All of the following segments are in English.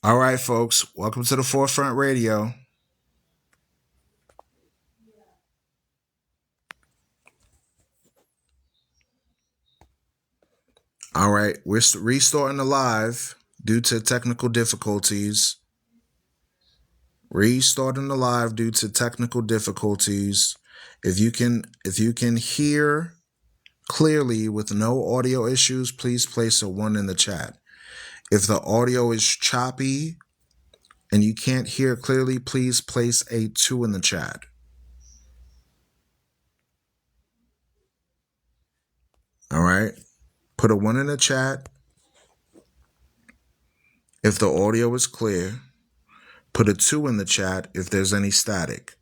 All right, folks, welcome to the Forefront Radio. All right, we're restarting the live due to technical difficulties. Restarting the live due to technical difficulties. If you can hear clearly with no audio issues, please place a 1 in the chat. If the audio is choppy and you can't hear clearly, please place a 2 in the chat. All right, put a 1 in the chat if the audio is clear. Put a 2 in the chat if there's any static.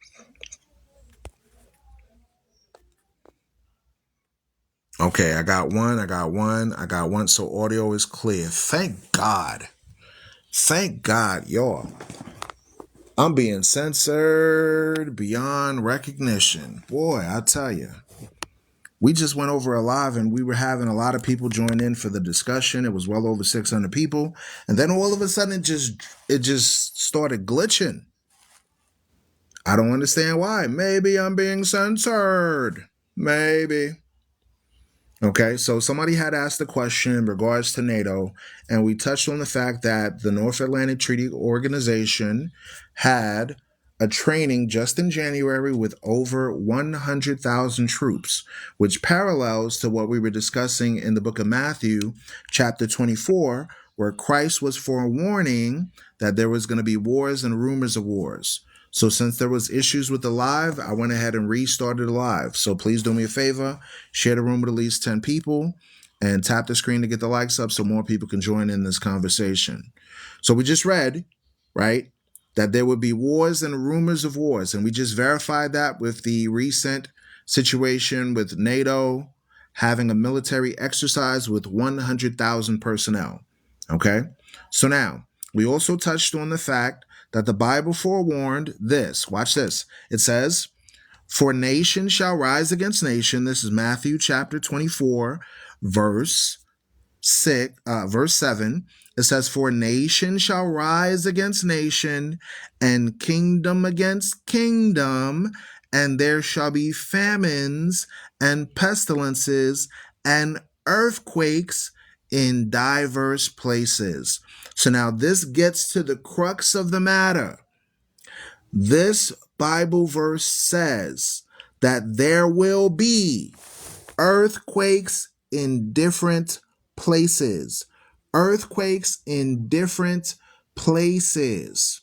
Okay, I got one. So audio is clear. Thank God. Thank God, y'all. I'm being censored beyond recognition. Boy, I tell you. We just went over a live and we were having a lot of people join in for the discussion. It was well over 600 people. And then all of a sudden it just started glitching. I don't understand why. Maybe I'm being censored. Maybe. Okay, so somebody had asked a question in regards to NATO, and we touched on the fact that the North Atlantic Treaty Organization had a training just in January with over 100,000 troops, which parallels to what we were discussing in the book of Matthew, chapter 24, where Christ was forewarning that there was going to be wars and rumors of wars. So since there was issues with the live, I went ahead and restarted the live. So please do me a favor, share the room with at least 10 people and tap the screen to get the likes up so more people can join in this conversation. So we just read, right, that there would be wars and rumors of wars. And we just verified that with the recent situation with NATO having a military exercise with 100,000 personnel. Okay. So now we also touched on the fact that the Bible forewarned this. Watch this. It says, "For nation shall rise against nation." This is Matthew chapter 24, verse 7. It says, "For nation shall rise against nation, and kingdom against kingdom, and there shall be famines and pestilences and earthquakes in diverse places." So now this gets to the crux of the matter. This Bible verse says that there will be earthquakes in different places. Earthquakes in different places.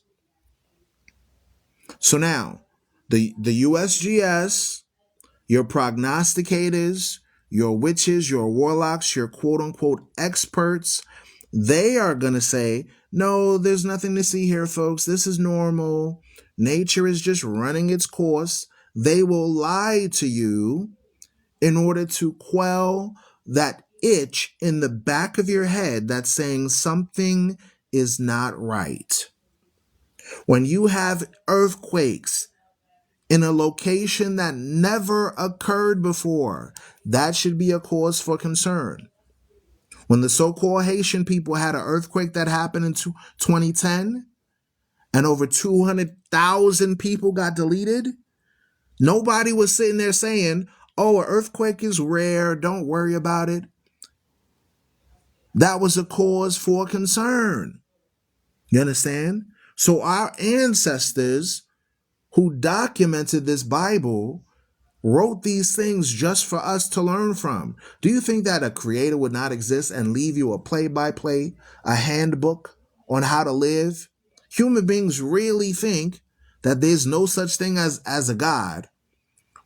So now, the USGS, your prognosticators, your witches, your warlocks, your quote unquote experts, they are going to say, no, there's nothing to see here, folks. This is normal. Nature is just running its course. They will lie to you in order to quell that itch in the back of your head that's saying something is not right. When you have earthquakes in a location that never occurred before, that should be a cause for concern. When the so-called Haitian people had an earthquake that happened in 2010 and over 200,000 people got deleted, nobody was sitting there saying, oh, an earthquake is rare, don't worry about it. That was a cause for concern. You understand? So our ancestors who documented this Bible wrote these things just for us to learn from. Do you think that a creator would not exist and leave you a play-by-play, a handbook on how to live? Human beings really think that there's no such thing as a God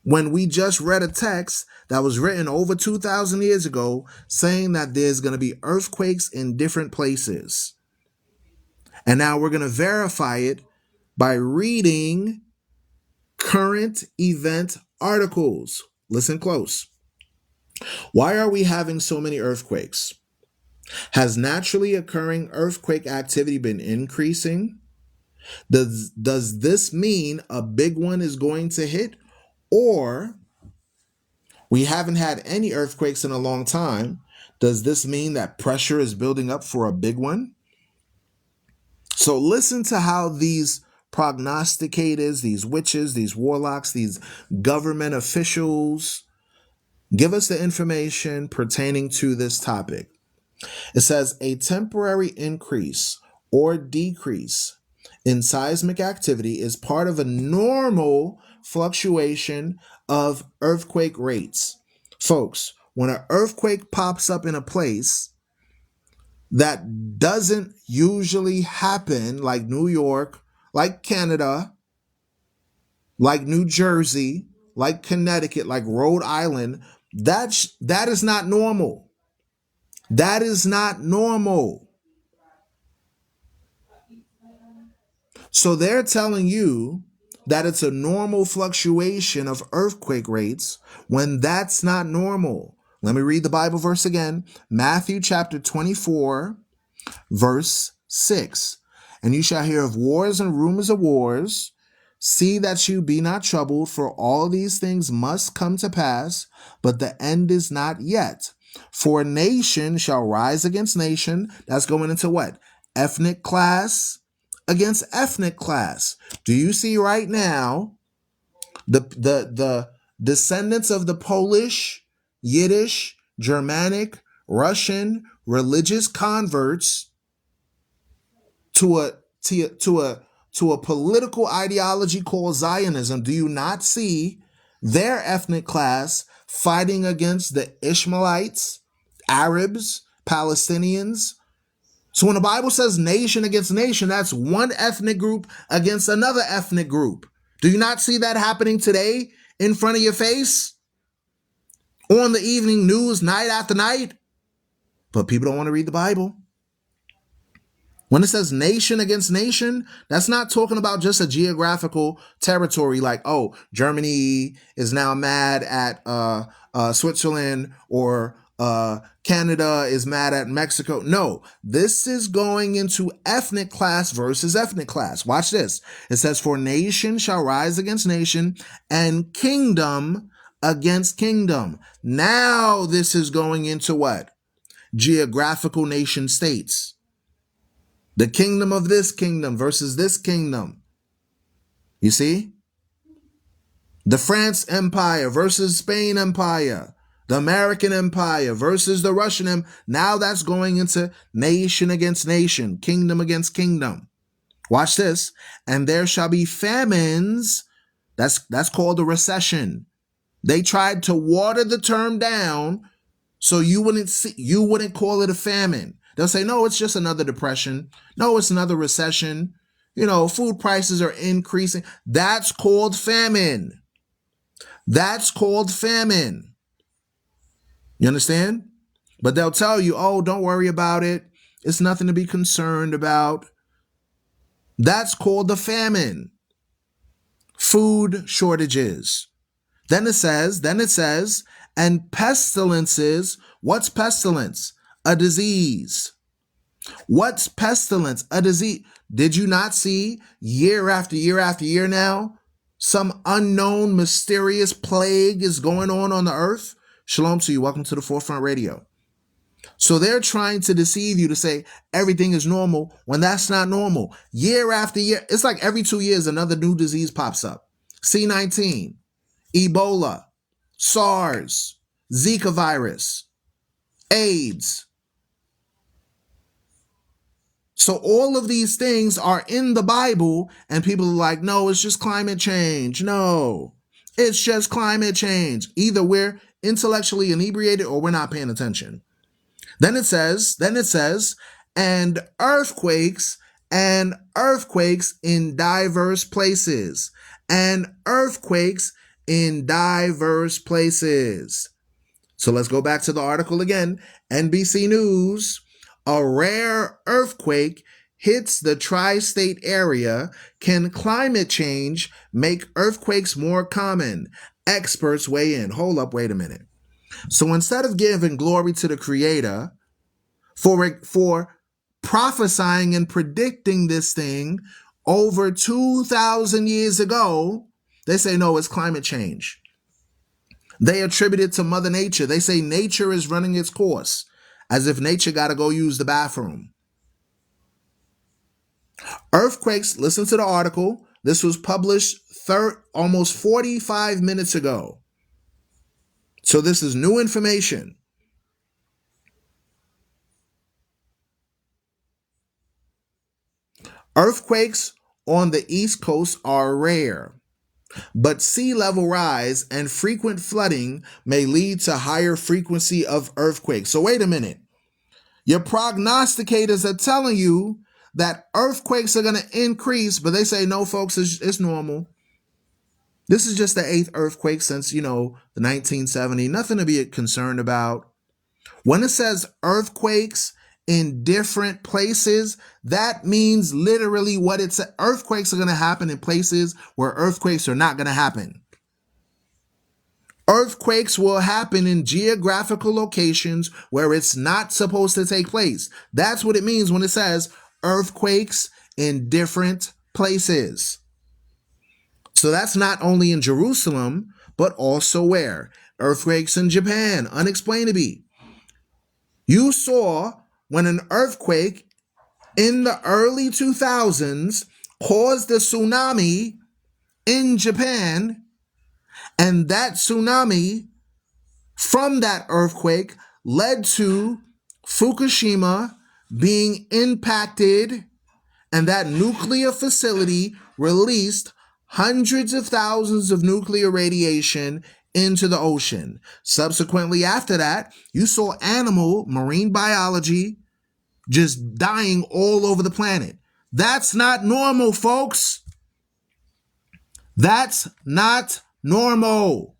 when we just read a text that was written over 2,000 years ago saying that there's going to be earthquakes in different places. And now we're going to verify it by reading current event articles. Listen close. Why are we having so many earthquakes? Has naturally occurring earthquake activity been increasing? Does this mean a big one is going to hit? Or we haven't had any earthquakes in a long time. Does this mean that pressure is building up for a big one? So listen to how these prognosticators, these witches, these warlocks, these government officials give us the information pertaining to this topic. It says a temporary increase or decrease in seismic activity is part of a normal fluctuation of earthquake rates. Folks, when an earthquake pops up in a place that doesn't usually happen, like New York, like Canada, like New Jersey, like Connecticut, like Rhode Island, that is not normal. That is not normal. So they're telling you that it's a normal fluctuation of earthquake rates when that's not normal. Let me read the Bible verse again. Matthew chapter 24, verse 6. And you shall hear of wars and rumors of wars. See that you be not troubled, for all these things must come to pass, but the end is not yet. For nation shall rise against nation. That's going into what? Ethnic class against ethnic class. Do you see right now the descendants of the Polish, Yiddish, Germanic, Russian religious converts to a political ideology called Zionism? Do you not see their ethnic class fighting against the Ishmaelites, Arabs, Palestinians? So when the Bible says nation against nation, that's one ethnic group against another ethnic group. Do you not see that happening today in front of your face? On the evening news, night after night? But people don't want to read the Bible. When it says nation against nation, that's not talking about just a geographical territory like, oh, Germany is now mad at Switzerland, or Canada is mad at Mexico. No, this is going into ethnic class versus ethnic class. Watch this. It says, for nation shall rise against nation and kingdom against kingdom. Now this is going into what? Geographical nation states. The kingdom of this kingdom versus this kingdom. You see? The France Empire versus Spain Empire. The American Empire versus the Russian Empire. Now that's going into nation against nation, kingdom against kingdom. Watch this. And there shall be famines. That's called a recession. They tried to water the term down so you wouldn't call it a famine. They'll say, no, it's just another depression. No, it's another recession. Food prices are increasing. That's called famine. That's called famine. You understand? But they'll tell you, oh, don't worry about it. It's nothing to be concerned about. That's called the famine. Food shortages. Then it says, and pestilences. What's pestilence? A disease. What's pestilence? A disease. Did you not see year after year after year now, some unknown mysterious plague is going on the earth? Shalom to you. Welcome to the Forefront Radio. So they're trying to deceive you to say everything is normal when that's not normal. Year after year, it's like every 2 years another new disease pops up. C-19, Ebola, SARS, Zika virus, AIDS. So all of these things are in the Bible, and people are like, no, it's just climate change. No, it's just climate change. Either we're intellectually inebriated or we're not paying attention. Then it says, and earthquakes in diverse places, and earthquakes in diverse places. So let's go back to the article again. NBC News, a rare earthquake hits the tri-state area. Can climate change make earthquakes more common? Experts weigh in. Hold up, wait a minute. So instead of giving glory to the Creator for prophesying and predicting this thing over 2,000 years ago, they say, no, it's climate change. They attribute it to Mother Nature. They say nature is running its course, as if nature got to go use the bathroom. Earthquakes, listen to the article. This was published almost 45 minutes ago. So this is new information. Earthquakes on the East Coast are rare, but sea level rise and frequent flooding may lead to higher frequency of earthquakes. So wait a minute. Your prognosticators are telling you that earthquakes are going to increase, but they say, no, folks, it's normal. This is just the 8th earthquake since, the 1970. Nothing to be concerned about. When it says earthquakes in different places, that means literally what it's earthquakes are going to happen in places where earthquakes are not going to happen. Earthquakes will happen in geographical locations where it's not supposed to take place. That's what it means when it says earthquakes in different places. So that's not only in Jerusalem, but also where? Earthquakes in Japan, unexplainably. You saw when an earthquake in the early 2000s caused a tsunami in Japan, and that tsunami from that earthquake led to Fukushima being impacted, and that nuclear facility released hundreds of thousands of nuclear radiation into the ocean. Subsequently, after that, you saw marine biology just dying all over the planet. That's not normal, folks. That's not normal.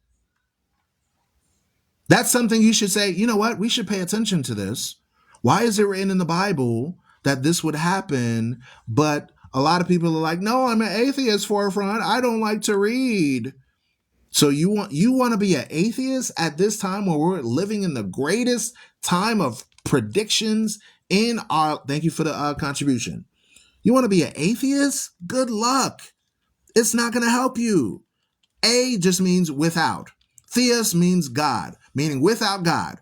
That's something you should say, you know what? We should pay attention to this. Why is it written in the Bible that this would happen? But a lot of people are like, no, I'm an atheist, forefront. I don't like to read. So you want to be an atheist at this time when we're living in the greatest time of predictions in our, thank you for the contribution. You want to be an atheist? Good luck. It's not going to help you. A just means without. Theos means God, meaning without God.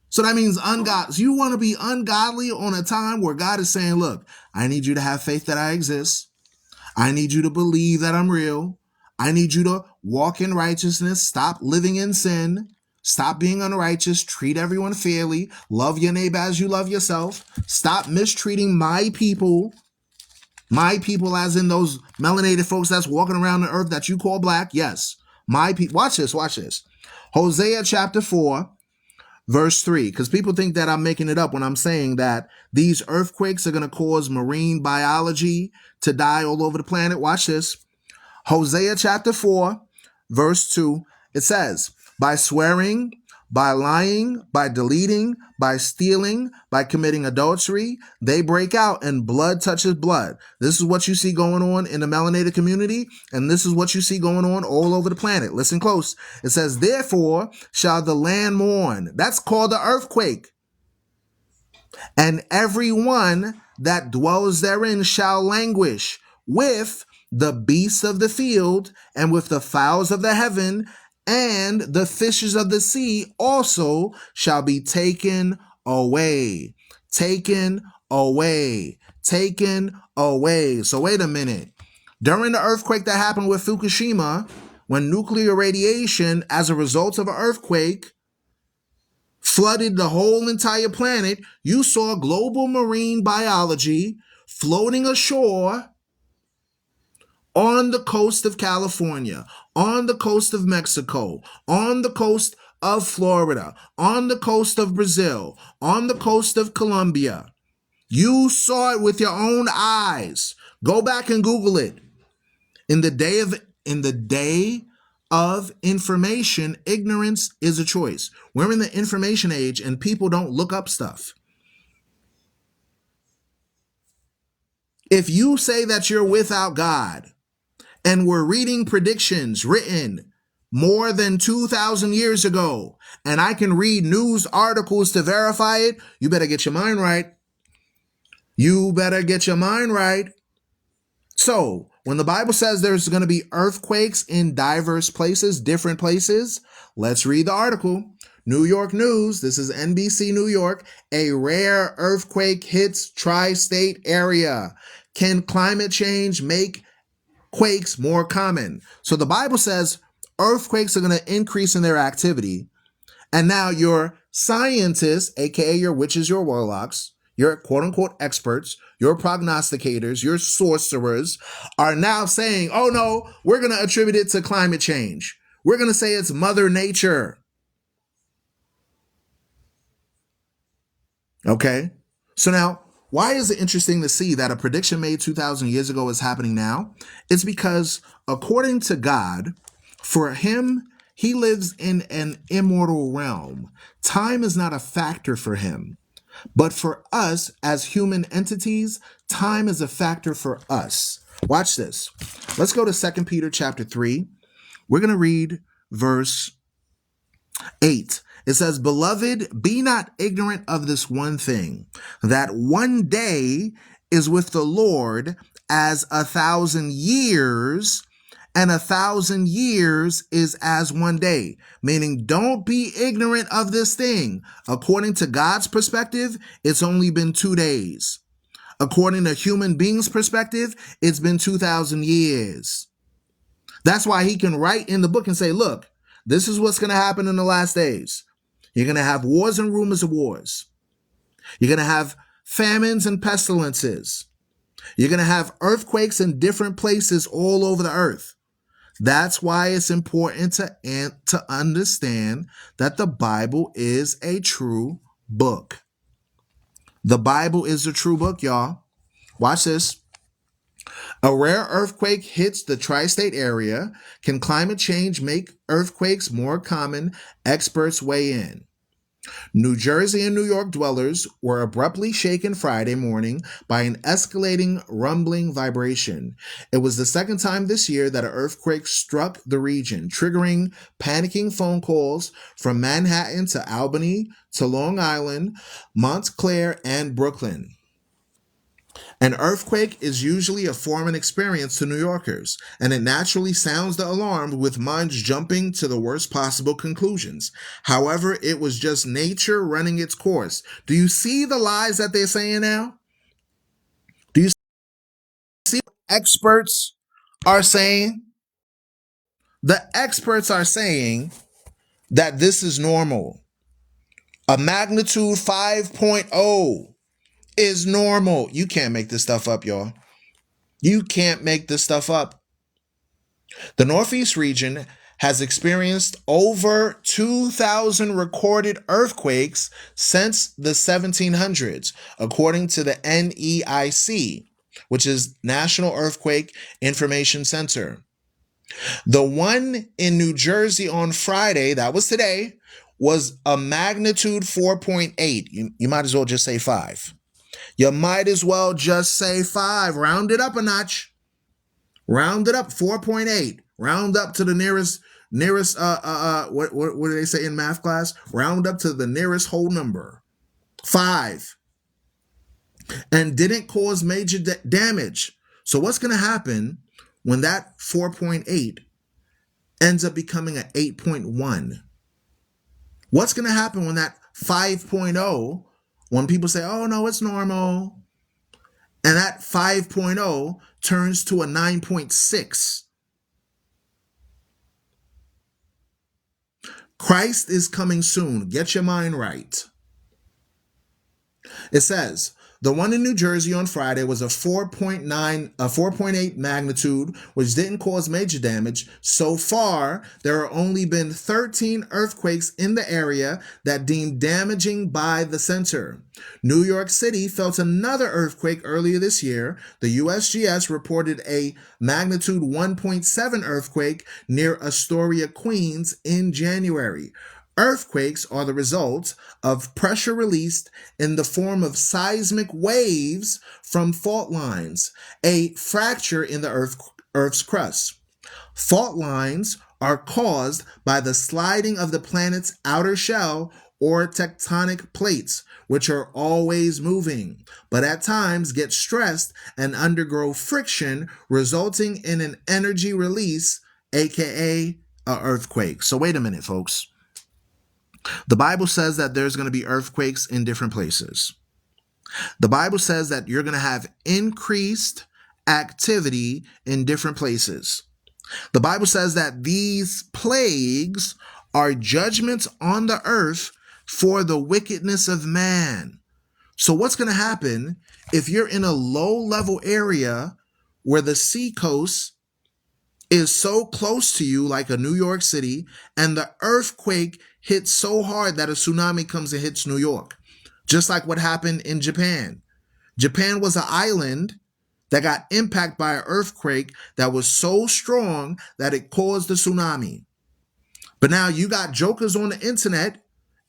So that means ungodly. So you want to be ungodly on a time where God is saying, look, I need you to have faith that I exist. I need you to believe that I'm real. I need you to walk in righteousness. Stop living in sin. Stop being unrighteous. Treat everyone fairly. Love your neighbor as you love yourself. Stop mistreating my people. My people as in those melanated folks that's walking around the earth that you call black. Yes. My people. Watch this. Hosea chapter 4, verse 3. Because people think that I'm making it up when I'm saying that these earthquakes are going to cause marine biology to die all over the planet. Watch this. Hosea chapter 4, verse 2. It says, by swearing, by lying, by deleting, by stealing, by committing adultery, they break out and blood touches blood. This is what you see going on in the melanated community, and this is what you see going on all over the planet. Listen close. It says, therefore shall the land mourn. That's called the earthquake. And every one that dwells therein shall languish with the beasts of the field and with the fowls of the heaven, and the fishes of the sea also shall be taken away. Taken away. Taken away. So wait a minute. During the earthquake that happened with Fukushima, when nuclear radiation as a result of an earthquake flooded the whole entire planet, you saw global marine biology floating ashore on the coast of California, on the coast of Mexico, on the coast of Florida, on the coast of Brazil, on the coast of Colombia. You saw it with your own eyes. Go back and Google it. In the day of information, ignorance is a choice. We're in the information age and people don't look up stuff. If you say that you're without God, and we're reading predictions written more than 2,000 years ago, and I can read news articles to verify it, you better get your mind right. You better get your mind right. So, when the Bible says there's going to be earthquakes in diverse places, different places, let's read the article. New York News, this is NBC New York, a rare earthquake hits tri-state area. can climate change make quakes more common? So the Bible says earthquakes are going to increase in their activity. And now your scientists, aka your witches, your warlocks, your quote unquote experts, your prognosticators, your sorcerers are now saying, oh no, we're going to attribute it to climate change. We're going to say it's Mother Nature. Okay. So now, why is it interesting to see that a prediction made 2,000 years ago is happening now? It's because according to God, for him, he lives in an immortal realm. Time is not a factor for him. But for us as human entities, time is a factor for us. Watch this. Let's go to 2 Peter chapter 3. We're going to read verse 8. It says, "Beloved, be not ignorant of this one thing, that one day is with the Lord as 1,000 years, and 1,000 years is as one day." Meaning, don't be ignorant of this thing. According to God's perspective, it's only been 2 days. According to human beings' perspective, it's been 2,000 years. That's why he can write in the book and say, look, this is what's going to happen in the last days. You're going to have wars and rumors of wars. You're going to have famines and pestilences. You're going to have earthquakes in different places all over the earth. That's why it's important to understand that the Bible is a true book. The Bible is a true book, y'all. Watch this. A rare earthquake hits the tri-state area. Can climate change make earthquakes more common? Experts weigh in. New Jersey and New York dwellers were abruptly shaken Friday morning by an escalating rumbling vibration. It was the second time this year that an earthquake struck the region, triggering panicking phone calls from Manhattan to Albany to Long Island, Montclair, and Brooklyn. An earthquake is usually a foreign experience to New Yorkers, and it naturally sounds the alarm with minds jumping to the worst possible conclusions. However, it was just nature running its course. Do you see the lies that they're saying now? Do you see what experts are saying? The experts are saying that this is normal. A magnitude 5.0 is normal. You can't make this stuff up, y'all. You can't make this stuff up. The Northeast region has experienced over 2,000 recorded earthquakes since the 1700s, according to the NEIC, which is National Earthquake Information Center. The one in New Jersey on Friday, that was today, was a magnitude 4.8. You might as well just say 5. You might as well just say 5. Round it up a notch. Round it up, 4.8. Round up to the nearest, what do they say in math class? Round up to the nearest whole number. 5. And didn't cause major damage. So what's going to happen when that 4.8 ends up becoming an 8.1? What's going to happen when that 5.0, when people say, oh no, it's normal, and that 5.0 turns to a 9.6? Christ is coming soon. Get your mind right. It says, the one in New Jersey on Friday was a 4.8 magnitude, which didn't cause major damage. So far, there have only been 13 earthquakes in the area that deemed damaging by the center. New York City felt another earthquake earlier this year. The USGS reported a magnitude 1.7 earthquake near Astoria, Queens in January. Earthquakes are the result of pressure released in the form of seismic waves from fault lines, a fracture in the Earth's crust. Fault lines are caused by the sliding of the planet's outer shell or tectonic plates, which are always moving, but at times get stressed and undergo friction, resulting in an energy release, aka an earthquake. So wait a minute, folks. The Bible says that there's going to be earthquakes in different places. The Bible says that you're going to have increased activity in different places. The Bible says that these plagues are judgments on the earth for the wickedness of man. So what's going to happen if you're in a low-level area where the seacoast is so close to you, like a New York City, and the earthquake hits so hard that a tsunami comes and hits New York? Just like what happened in Japan. Japan was an island that got impacted by an earthquake that was so strong that it caused the tsunami. But now you got jokers on the internet,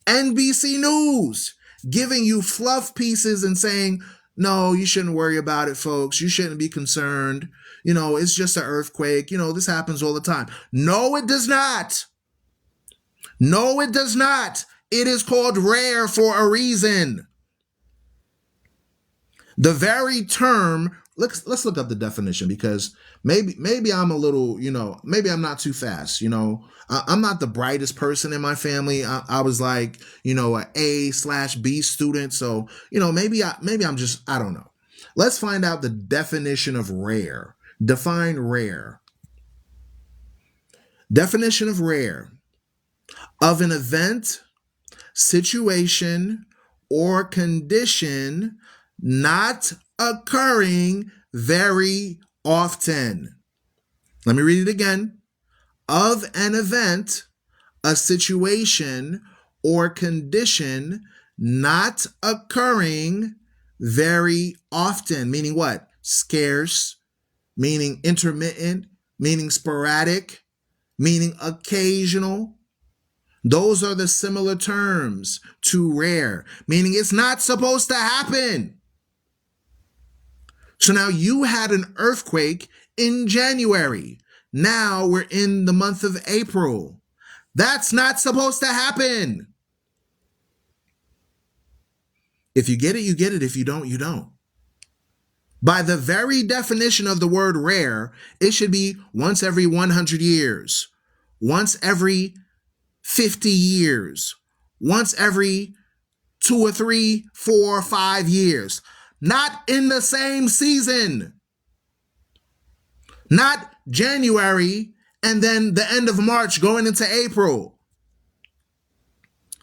NBC News, giving you fluff pieces and saying, no, you shouldn't worry about it, folks. You shouldn't be concerned. It's just an earthquake. This happens all the time. No, it does not. No, it does not. It is called rare for a reason. The very term, let's look up the definition, because maybe I'm a little, maybe I'm not too fast. I'm not the brightest person in my family. I was like, an A/B student. So, maybe I'm just, I don't know. Let's find out the definition of rare. Define rare. Definition of rare: of an event, situation, or condition not occurring very often. Let me read it again. Of an event, a situation, or condition not occurring very often. Meaning what? Scarce, meaning intermittent, meaning sporadic, meaning occasional. Those are the similar terms to rare, meaning it's not supposed to happen. So now you had an earthquake in January. Now we're in the month of April. That's not supposed to happen. If you get it, you get it. If you don't, you don't. By the very definition of the word rare, it should be once every 100 years, once every 50 years, once every 2 or 3, 4 or 5 years. Not in the same season. Not January and then the end of March going into April.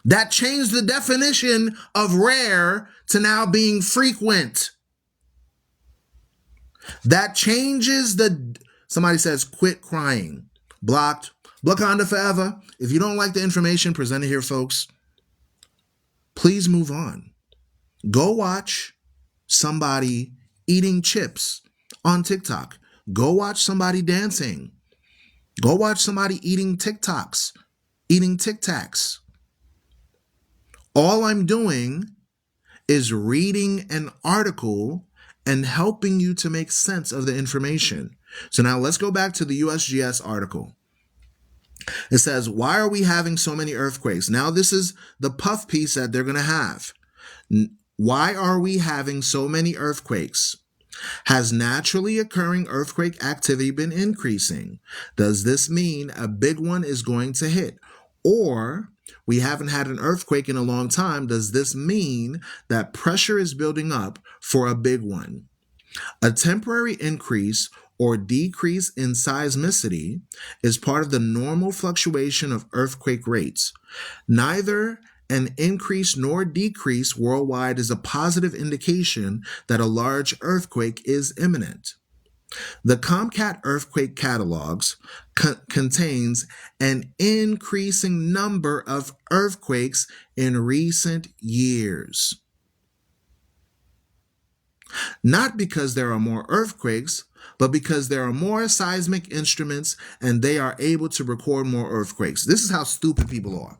That changed the definition of rare to now being frequent. That changes somebody says, quit crying. Blocked. Blockanda forever. If you don't like the information presented here, folks, please move on. Go watch somebody eating chips on TikTok. Go watch somebody dancing. Go watch somebody eating Tic Tacs. All I'm doing is reading an article and helping you to make sense of the information. So now let's go back to the USGS article. It says, why are we having so many earthquakes? Now this is the puff piece that they're going to have. Why are we having so many earthquakes? Has naturally occurring earthquake activity been increasing? Does this mean a big one is going to hit? Or we haven't had an earthquake in a long time. Does this mean that pressure is building up for a big one? A temporary increase or decrease in seismicity is part of the normal fluctuation of earthquake rates. Neither an increase nor decrease worldwide is a positive indication that a large earthquake is imminent. The Comcat Earthquake Catalogs contains an increasing number of earthquakes in recent years. Not because there are more earthquakes, but because there are more seismic instruments and they are able to record more earthquakes. This is how stupid people are.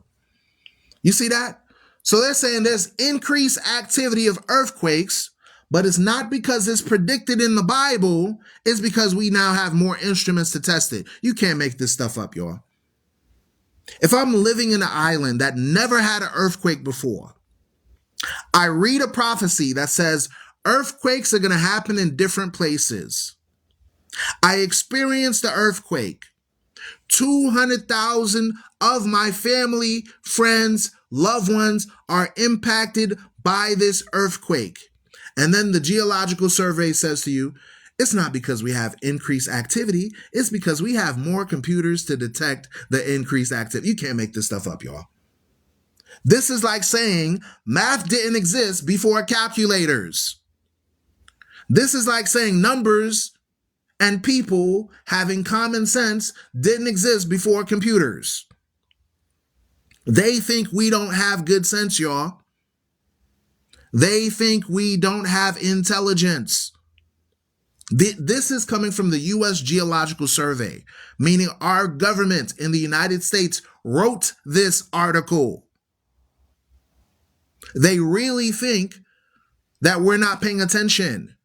You see that? So they're saying there's increased activity of earthquakes, but it's not because it's predicted in the Bible. It's because we now have more instruments to test it. You can't make this stuff up, y'all. If I'm living in an island that never had an earthquake before, I read a prophecy that says earthquakes are going to happen in different places. I experienced the earthquake. 200,000 of my family, friends, loved ones are impacted by this earthquake. And then the geological survey says to you, It's not because we have increased activity. It's because we have more computers to detect the increased activity. You can't make this stuff up, y'all. This is like saying math didn't exist before calculators. This is like saying numbers and people having common sense didn't exist before computers. They think we don't have good sense, y'all. They think we don't have intelligence. This is coming from the U.S. Geological Survey, meaning our government in the United States wrote this article. They really think that we're not paying attention.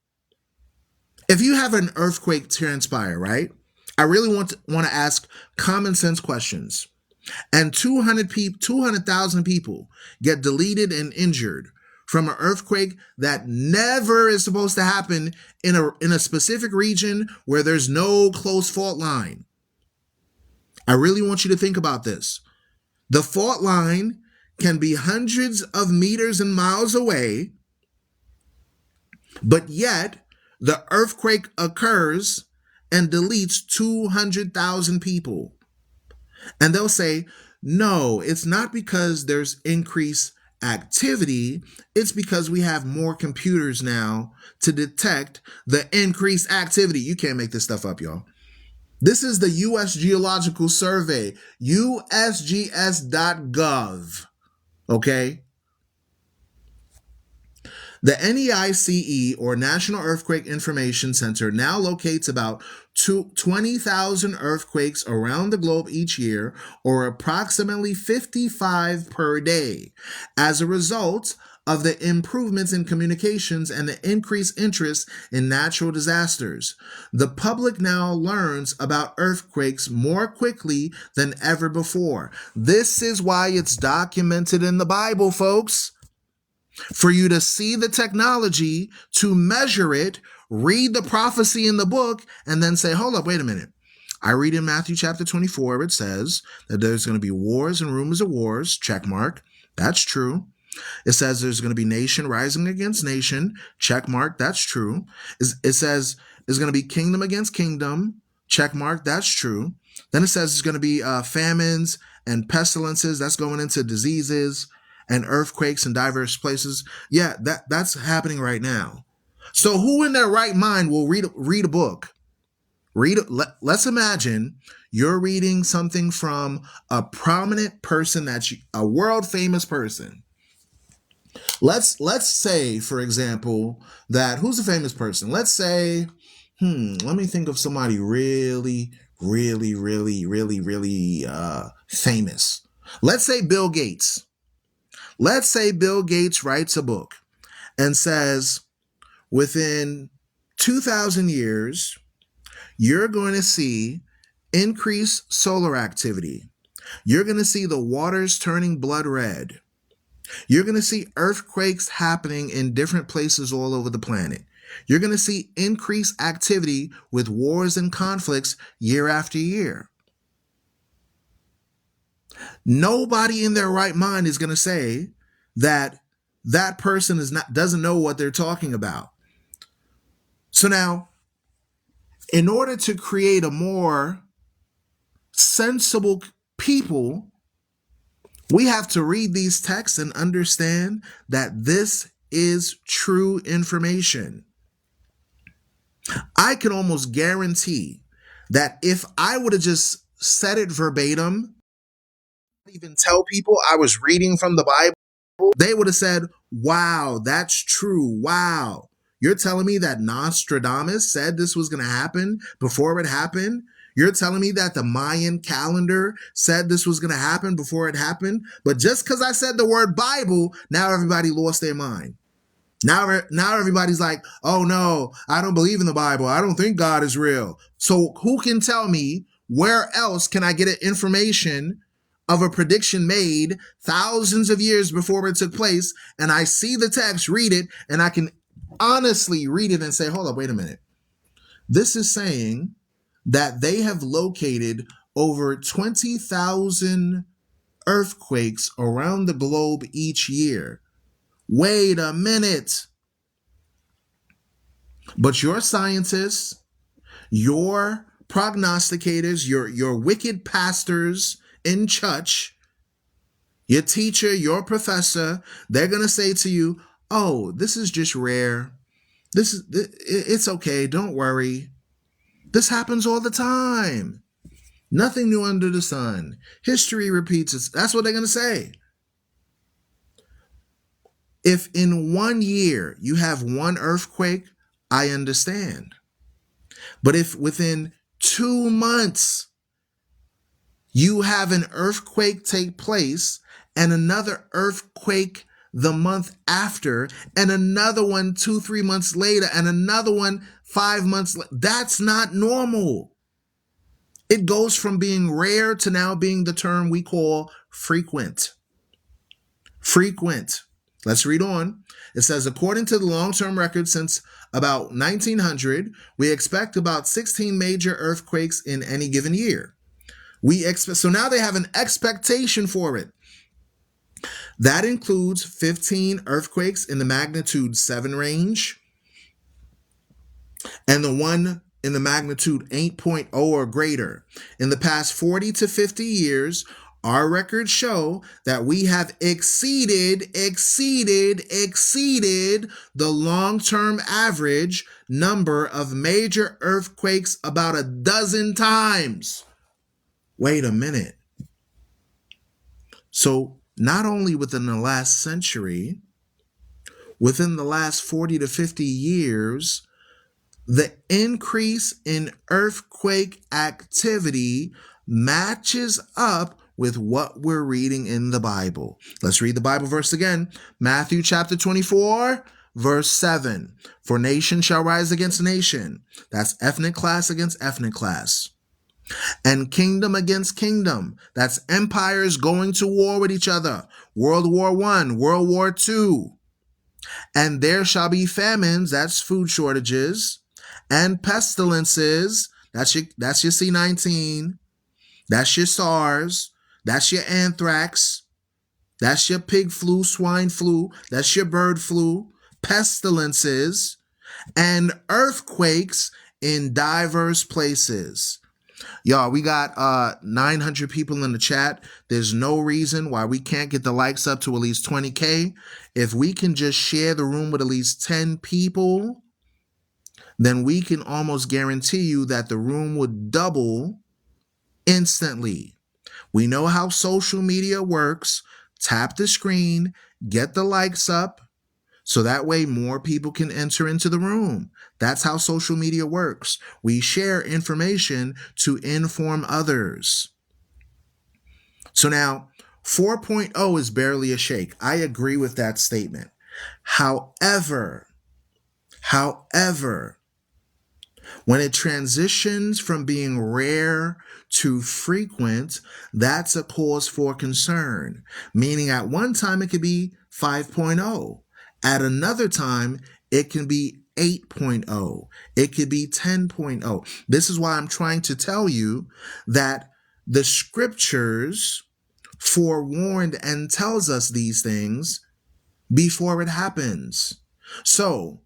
If you have an earthquake transpire, right? I really want to ask common sense questions. And 200,000 people get deleted and injured from an earthquake that never is supposed to happen in a specific region where there's no close fault line. I really want you to think about this. The fault line can be hundreds of meters and miles away, but yet the earthquake occurs and deletes 200,000 people. And they'll say, no, it's not because there's increased activity. It's because we have more computers now to detect the increased activity. You can't make this stuff up, y'all. This is the U.S. Geological Survey, usgs.gov. Okay? The NEICE, or National Earthquake Information Center, now locates about 20,000 earthquakes around the globe each year, or approximately 55 per day. As a result of the improvements in communications and the increased interest in natural disasters, the public now learns about earthquakes more quickly than ever before. This is why it's documented in the Bible, folks. For you to see the technology, to measure it, read the prophecy in the book, and then say, hold up, wait a minute. I read in Matthew chapter 24, where it says that there's going to be wars and rumors of wars, check mark. That's true. It says there's going to be nation rising against nation, check mark. That's true. It says there's going to be kingdom against kingdom, check mark. That's true. Then it says there's going to be famines and pestilences. That's going into diseases and earthquakes in diverse places. Yeah, that's happening right now. So who in their right mind will read a book? Let's imagine you're reading something from a prominent person, that's a world famous person. Let's say, for example, that who's a famous person? Let's say, let me think of somebody really famous. Let's say Bill Gates. Let's say Bill Gates writes a book and says, within 2,000 years, you're going to see increased solar activity. You're going to see the waters turning blood red. You're going to see earthquakes happening in different places all over the planet. You're going to see increased activity with wars and conflicts year after year. Nobody in their right mind is going to say that that person doesn't know what they're talking about. So now, in order to create a more sensible people, we have to read these texts and understand that this is true information. I can almost guarantee that if I would have just said it verbatim, even tell people I was reading from the Bible, they would have said, wow, that's true. Wow. You're telling me that Nostradamus said this was going to happen before it happened? You're telling me that the Mayan calendar said this was going to happen before it happened? But just because I said the word Bible, now everybody lost their mind. Now everybody's like, oh no, I don't believe in the Bible. I don't think God is real. So who can tell me where else can I get information of a prediction made thousands of years before it took place, and I see the text, read it, and I can honestly read it and say, hold up, wait a minute. This is saying that they have located over 20,000 earthquakes around the globe each year. Wait a minute. But your scientists, your prognosticators, your wicked pastors in church, your teacher, your professor, they're going to say to you, oh, this is just rare. It's okay. Don't worry. This happens all the time. Nothing new under the sun. History repeats itself. That's what they're going to say. If in 1 year you have one earthquake, I understand. But if within 2 months you have an earthquake take place and another earthquake the month after and another one 2-3 months later and another one 5 months later, that's not normal. It goes from being rare to now being the term we call frequent. Frequent. Let's read on. It says, according to the long-term record since about 1900, we expect about 16 major earthquakes in any given year. So now they have an expectation for it. That includes 15 earthquakes in the magnitude 7 range, and the one in the magnitude 8.0 or greater. In the past 40 to 50 years, our records show that we have exceeded the long-term average number of major earthquakes about a dozen times. Wait a minute. So not only within the last century, within the last 40 to 50 years, the increase in earthquake activity matches up with what we're reading in the Bible. Let's read the Bible verse again. Matthew chapter 24, verse 7. For nation shall rise against nation. That's ethnic class against ethnic class. And kingdom against kingdom. That's empires going to war with each other. World War I, World War II. And there shall be famines, that's food shortages, and pestilences, that's your C-19, that's your SARS, that's your anthrax, that's your pig flu, swine flu, that's your bird flu, pestilences, and earthquakes in diverse places. Y'all, we got 900 people in the chat. There's no reason why we can't get the likes up to at least 20K. If we can just share the room with at least 10 people, then we can almost guarantee you that the room would double instantly. We know how social media works. Tap the screen, get the likes up, so that way more people can enter into the room. That's how social media works. We share information to inform others. So now 4.0 is barely a shake. I agree with that statement. However, when it transitions from being rare to frequent, that's a cause for concern. Meaning at one time it could be 5.0. At another time, it can be 8.0. It could be 10.0. This is why I'm trying to tell you that the scriptures forewarned and tells us these things before it happens. So,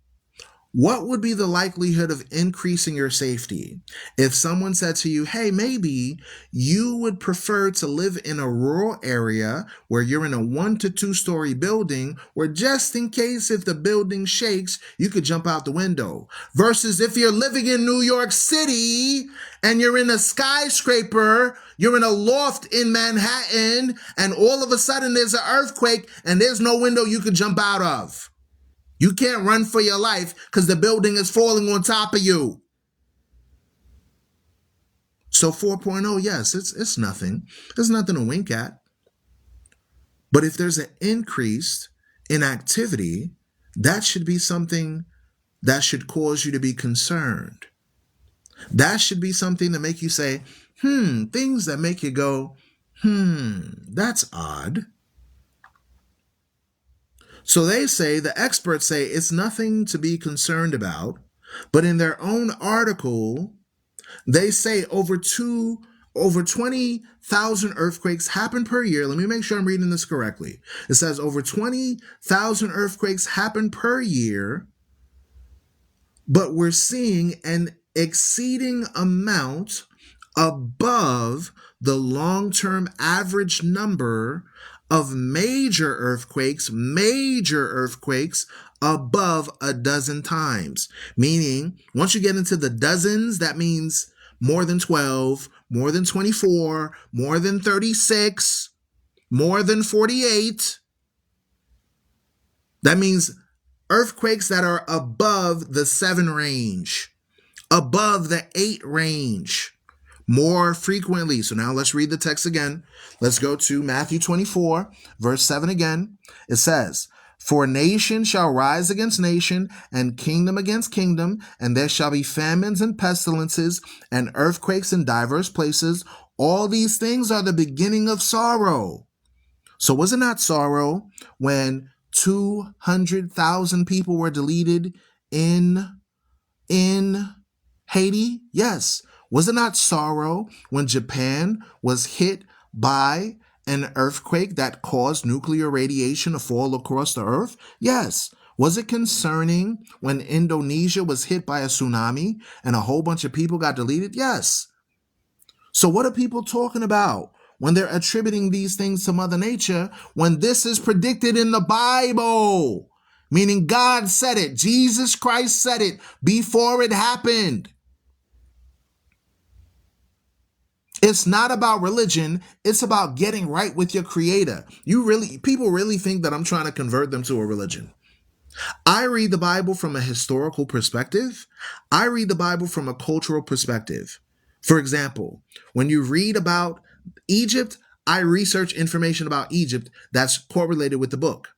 what would be the likelihood of increasing your safety if someone said to you, hey, maybe you would prefer to live in a rural area where you're in a 1 to 2 story building where just in case if the building shakes, you could jump out the window, versus if you're living in New York City and you're in a skyscraper, you're in a loft in Manhattan, and all of a sudden there's an earthquake and there's no window you could jump out of. You can't run for your life because the building is falling on top of you. So 4.0, yes, it's nothing. There's nothing to wink at. But if there's an increase in activity, that should be something that should cause you to be concerned. That should be something to make you say, things that make you go, that's odd. So the experts say it's nothing to be concerned about, but in their own article, they say over 20,000 earthquakes happen per year. Let me make sure I'm reading this correctly. It says over 20,000 earthquakes happen per year, But we're seeing an exceeding amount above the long-term average number of major earthquakes above a dozen times. Meaning, once you get into the dozens, that means more than 12, more than 24, more than 36, more than 48. That means earthquakes that are above the 7 range, above the 8 range, more frequently. So now let's read the text again. Let's go to Matthew 24, verse 7 again. It says, "For nation shall rise against nation, and kingdom against kingdom, and there shall be famines and pestilences, and earthquakes in diverse places. All these things are the beginning of sorrow." So was it not sorrow when 200,000 people were deleted in Haiti? Yes. Was it not sorrow when Japan was hit by an earthquake that caused nuclear radiation to fall across the earth? Yes. Was it concerning when Indonesia was hit by a tsunami and a whole bunch of people got deleted? Yes. So what are people talking about when they're attributing these things to Mother Nature when this is predicted in the Bible? Meaning God said it, Jesus Christ said it before it happened. It's not about religion, it's about getting right with your creator. People really think that I'm trying to convert them to a religion. I read the Bible from a historical perspective. I read the Bible from a cultural perspective. For example, when you read about Egypt, I research information about Egypt that's correlated with the book.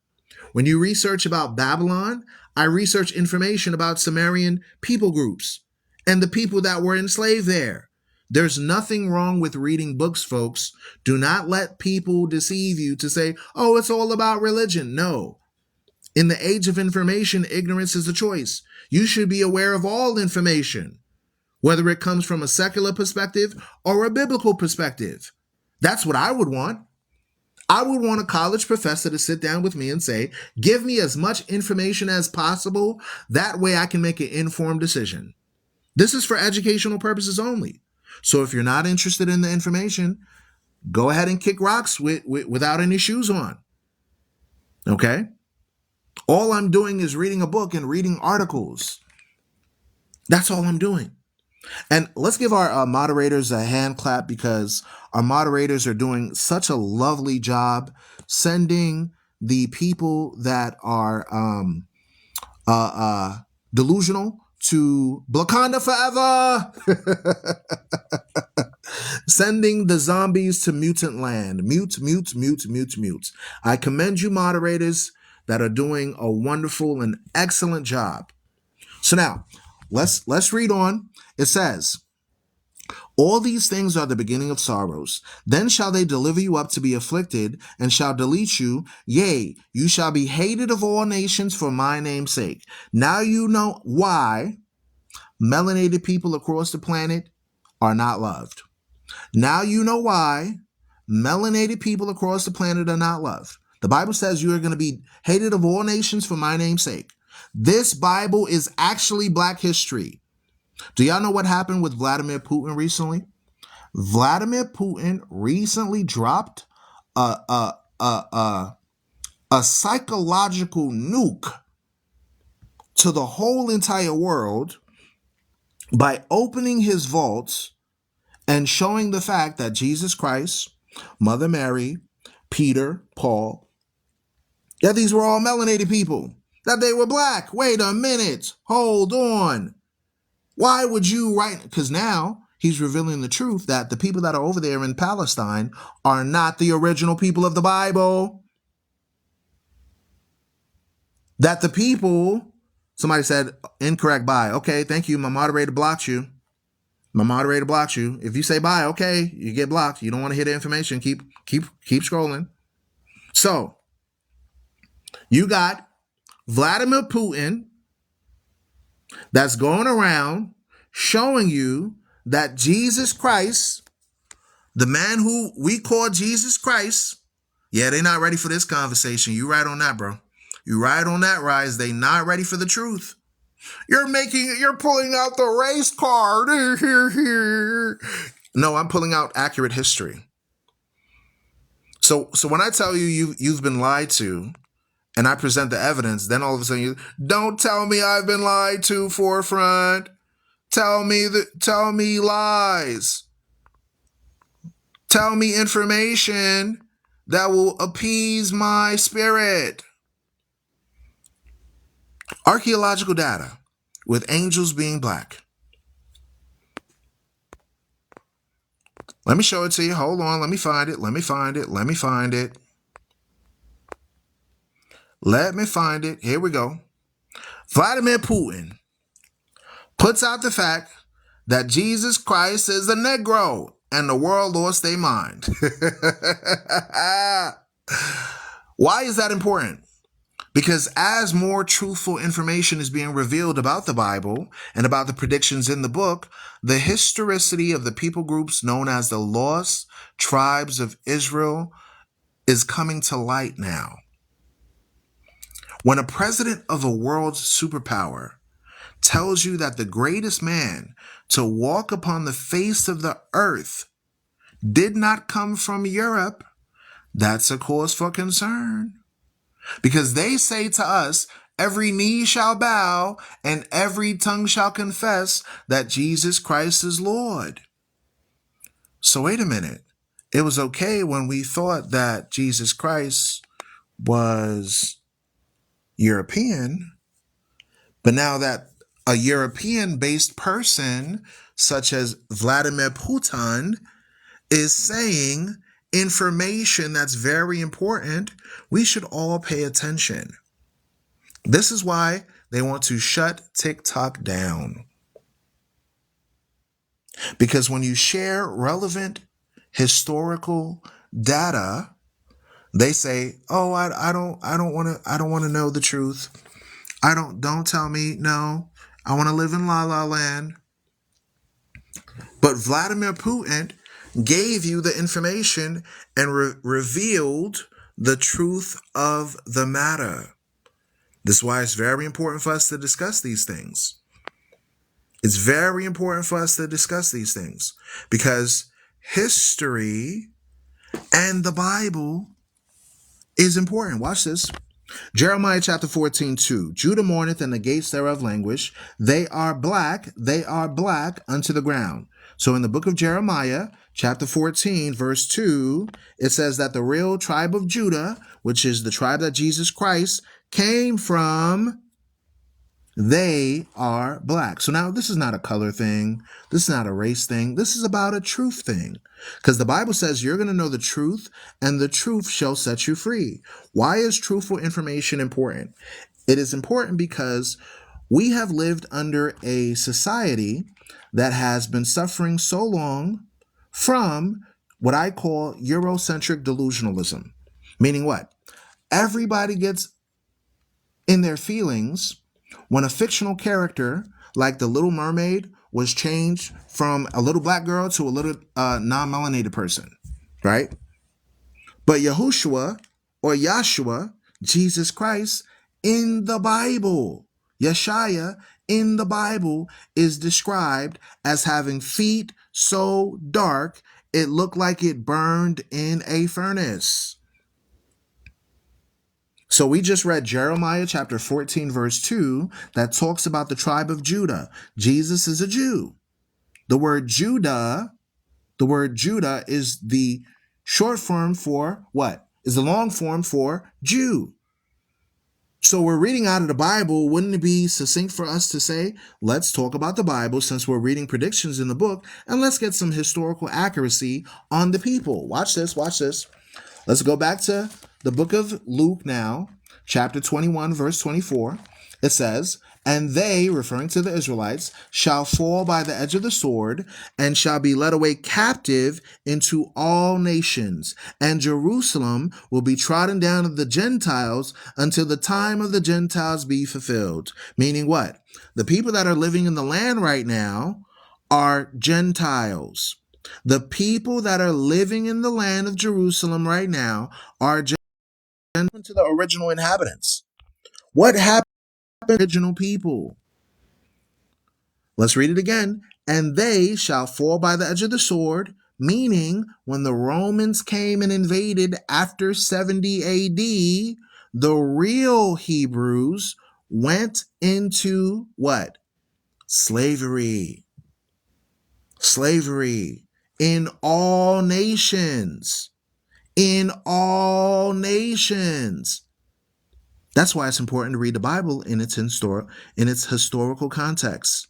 When you research about Babylon, I research information about Sumerian people groups and the people that were enslaved there. There's nothing wrong with reading books, folks. Do not let people deceive you to say, oh, it's all about religion. No. In the age of information, ignorance is a choice. You should be aware of all information, whether it comes from a secular perspective or a biblical perspective. That's what I would want. I would want a college professor to sit down with me and say, give me as much information as possible. That way I can make an informed decision. This is for educational purposes only. So if you're not interested in the information, go ahead and kick rocks without any shoes on. Okay? All I'm doing is reading a book and reading articles. That's all I'm doing. And let's give our moderators a hand clap because our moderators are doing such a lovely job sending the people that are delusional to Blakanda forever. Sending the zombies to mutant land. Mute, mute, mute, mute, mute. I commend you moderators that are doing a wonderful and excellent job. So now, let's read on. It says, all these things are the beginning of sorrows. Then shall they deliver you up to be afflicted, and shall delete you. Yea, you shall be hated of all nations for my name's sake. Now you know why melanated people across the planet are not loved. Now you know why melanated people across the planet are not loved. The Bible says you are going to be hated of all nations for my name's sake. This Bible is actually Black history. Do y'all know what happened with Vladimir Putin recently? Vladimir Putin recently dropped a psychological nuke to the whole entire world by opening his vaults and showing the fact that Jesus Christ, Mother Mary, Peter, Paul, yeah, these were all melanated people, that they were Black. Wait a minute. Hold on. Why would you write? Because now he's revealing the truth that the people that are over there in Palestine are not the original people of the Bible. That the people, somebody said incorrect bye. Okay, thank you. My moderator blocked you. My moderator blocked you. If you say bye, okay, you get blocked. You don't want to hear the information. Keep scrolling. So you got Vladimir Putin that's going around showing you that Jesus Christ, the man who we call Jesus Christ, yeah, they're not ready for this conversation. You right on that, bro. You right on that, Rise. They not ready for the truth. You're pulling out the race card. No, I'm pulling out accurate history. So when I tell you've been lied to, and I present the evidence, then all of a sudden you don't tell me I've been lied to, forefront. Tell me lies. Tell me information that will appease my spirit. Archaeological data with angels being black. Let me show it to you. Hold on. Let me find it. Let me find it. Here we go. Vladimir Putin puts out the fact that Jesus Christ is a Negro and the world lost their mind. Why is that important? Because as more truthful information is being revealed about the Bible and about the predictions in the book, the historicity of the people groups known as the lost tribes of Israel is coming to light now. When a president of a world superpower tells you that the greatest man to walk upon the face of the earth did not come from Europe, that's a cause for concern. Because they say to us, every knee shall bow and every tongue shall confess that Jesus Christ is Lord. So wait a minute. It was okay when we thought that Jesus Christ was European, but now that a European-based person such as Vladimir Putin is saying information that's very important, we should all pay attention. This is why they want to shut TikTok down. Because when you share relevant historical data, they say, "Oh, I don't want to know the truth. Don't tell me. No, I want to live in La La Land." But Vladimir Putin gave you the information and revealed the truth of the matter. This is why it's very important for us to discuss these things. It's very important for us to discuss these things because history and the Bible is important. Watch this. Jeremiah chapter 14:2. Judah mourneth and the gates thereof languish. They are black unto the ground. So in the book of Jeremiah, chapter 14, verse 2, it says that the real tribe of Judah, which is the tribe that Jesus Christ came from, they are black. So now this is not a color thing. This is not a race thing. This is about a truth thing. Because the Bible says you're going to know the truth and the truth shall set you free. Why is truthful information important? It is important because we have lived under a society that has been suffering so long from what I call Eurocentric delusionalism. Meaning what? Everybody gets in their feelings when a fictional character like the Little Mermaid was changed from a little black girl to a little non-melanated person, right? But Yahushua or Yahshua, Jesus Christ, in the Bible, Yeshaya in the Bible is described as having feet so dark it looked like it burned in a furnace. So we just read Jeremiah chapter 14, verse 2, that talks about the tribe of Judah. Jesus is a Jew. The word Judah is the short form for what? Is the long form for Jew. So we're reading out of the Bible. Wouldn't it be succinct for us to say, let's talk about the Bible since we're reading predictions in the book, and let's get some historical accuracy on the people. Watch this. Let's go back to the book of Luke now, chapter 21, verse 24. It says, "And they," referring to the Israelites, "shall fall by the edge of the sword, and shall be led away captive into all nations. And Jerusalem will be trodden down of the Gentiles until the time of the Gentiles be fulfilled." Meaning what? The people that are living in the land right now are Gentiles. The people that are living in the land of Jerusalem right now are Gentiles to the original inhabitants. What happened to the original people? Let's read it again. And they shall fall by the edge of the sword, meaning when the Romans came and invaded after 70 AD, the real Hebrews went into what? Slavery. Slavery in all nations. In all nations. That's why it's important to read the Bible in its historical context.